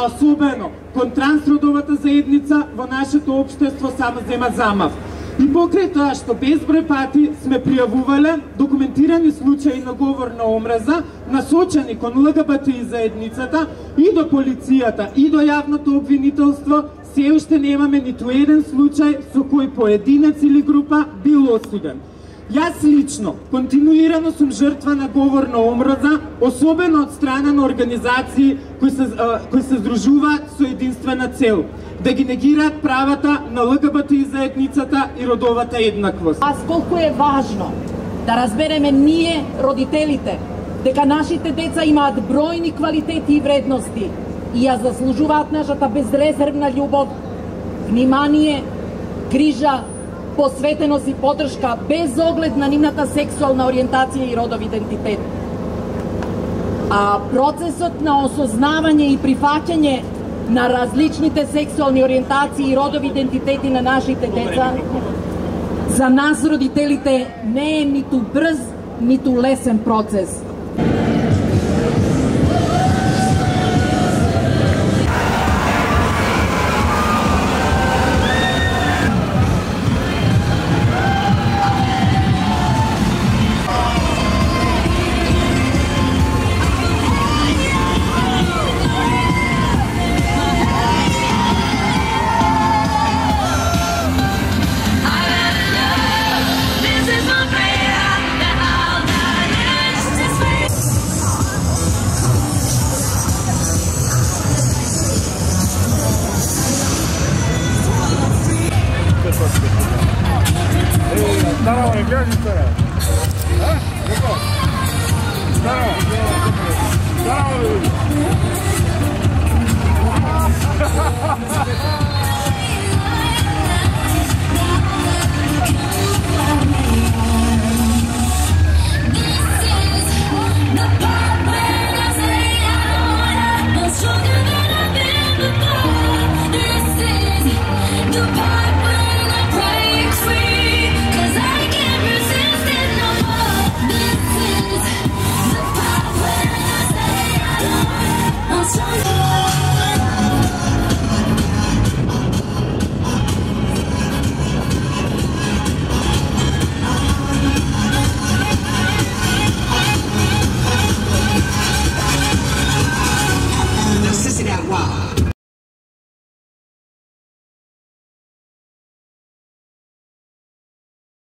а особено кон трансродовата заедница во нашето општество само зема замав. И покрај тоа што безброј пати сме пријавувале документирани случаи на говор на омраза, насочени кон ЛГБТИ заедницата и до полицијата и до јавното обвинителство, се уште немаме ниту еден случај со кој поединец или група бил осуден. Јас лично континуирано сум жртва на говор на омраза, особено од страна на организации кои се здружуваат со единствена цел да ги негираат правата на ЛГБТИ заедницата и родовата еднаквост. Колку е важно да разбереме ние, родителите, дека нашите деца имаат бројни квалитети и вредности и ја заслужуваат нашата безрезервна љубов, внимание, грижа, посветеност и поддршка без оглед на нивната сексуална ориентација и родов идентитет. А процесот на осознавање и прифаќање на различните сексуални ориентации и родови идентитети на нашите деца за нас родителите не е ниту брз, ниту лесен процес. Здорово, глянь, здорово. А? Здорово. Здорово. I'm sorry.